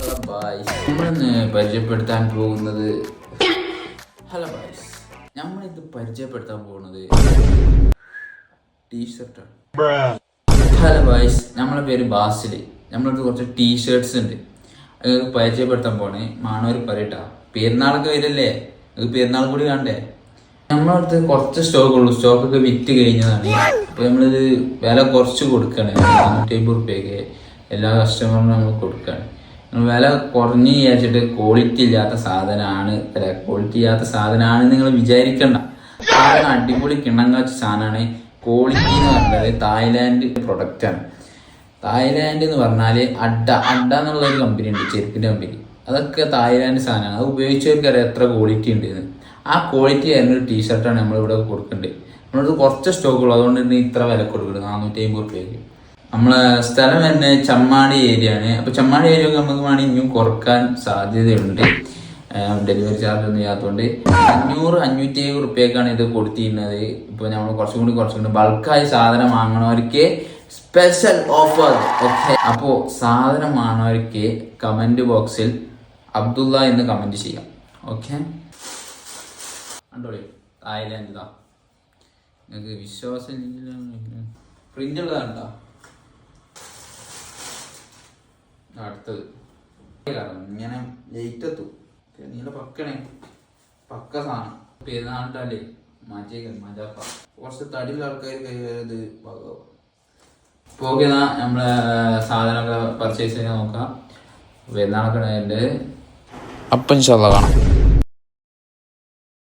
നമ്മളിന്ന് പരിചയപ്പെടുത്താൻ പോകുന്നത് ടീഷർട്ടാണ്. ഹലോ ബോയ്സ്, നമ്മളെ പേര് ബാസില്. നമ്മളടുത്ത് കുറച്ച് ടീഷർട്സ് ഉണ്ട്, അത് പരിചയപ്പെടുത്താൻ പോണേ. മാണവർ പറയട്ടാ, പെരുന്നാളൊക്കെ വരല്ലേ, അത് പെരുന്നാൾ കൂടി കാണണ്ടേ. നമ്മളടുത്ത് കുറച്ച് സ്റ്റോക്കുള്ളൂ, സ്റ്റോക്കൊക്കെ വിറ്റ് കഴിഞ്ഞതാണ്. അപ്പോൾ നമ്മളിത് വില കുറച്ച് കൊടുക്കുകയാണ്, 450 എല്ലാ കസ്റ്റമറിനും നമ്മൾ കൊടുക്കുകയാണ്. വില കുറഞ്ഞ് വിചാരിച്ചിട്ട് ക്വാളിറ്റി ഇല്ലാത്ത സാധനമാണ് നിങ്ങൾ വിചാരിക്കണ്ട. സാധനം അടിപൊളി കിണ്ണങ്കാച്ച സാധനമാണ്. ക്വാളിറ്റി എന്ന് പറഞ്ഞാൽ തായ്ലാൻഡ് പ്രൊഡക്റ്റാണ്. തായ്ലാൻഡ് എന്ന് പറഞ്ഞാൽ അഡ എന്നുള്ളൊരു കമ്പനി ഉണ്ട്, ചെരുപ്പിൻ്റെ കമ്പനി. അതൊക്കെ തായ്ലാൻഡ് സാധനമാണ്. അത് ഉപയോഗിച്ചവർക്കറിയാം എത്ര ക്വാളിറ്റി ഉണ്ടെന്ന്. ആ ക്വാളിറ്റി ആയിരുന്നൊരു ടീഷർട്ടാണ് നമ്മളിവിടെ കൊടുക്കേണ്ടത്. നമ്മളിത് കുറച്ച് സ്റ്റോക്കുള്ളൂ, അതുകൊണ്ട് തന്നെ ഇത്ര വില കൊടുക്കുന്നത്, 450. നമ്മളെ സ്ഥലം തന്നെ ചമ്മാടി ഏരിയ ആണ്. അപ്പോൾ ചമ്മാടി ഏരിയ ഒക്കെ നമുക്ക് വേണമെങ്കിൽ ഇനിയും കുറക്കാൻ സാധ്യതയുണ്ട്. ഡെലിവറി ചാർജ് ഒന്നും ചെയ്യാത്തതുകൊണ്ട് 500-570 ഇത് കൊടുത്തിരുന്നത്. ഇപ്പോൾ നമ്മൾ കുറച്ചും കൂടി ബൾക്കായി സാധനം വാങ്ങണവർക്ക് സ്പെഷ്യൽ ഓഫർ. ഓക്കെ, അപ്പോൾ സാധനം വാങ്ങണവർക്ക് കമൻറ്റ് ബോക്സിൽ അബ്ദുള്ള എന്ന് കമൻറ്റ് ചെയ്യാം. ഓക്കെ, കണ്ടോളി, തായ്ലാൻഡ് ഇതാ. നിങ്ങൾക്ക് വിശ്വാസം പ്രിന്റ് ഉള്ളതാണ്ടോ. അടുത്തത് ഇങ്ങനെ ലേറ്റ് എത്തും, നീല പക്കണേ, പക്ക സാധനം. പെരുന്നാളിട്ടല്ലേ മജാക്ക. കുറച്ച് തടിയുള്ള ആൾക്കാർ കൈകാര്യം ഭാഗമാവും. ഇപ്പോൾ ഓക്കെ, നമ്മളെ സാധനമൊക്കെ പർച്ചേസ് ചെയ്യാൻ നോക്കാം. പെരുന്നാളൊക്കെ ഉണ്ട്. അപ്പം ഇൻഷാ അല്ലാഹ് കാണാം.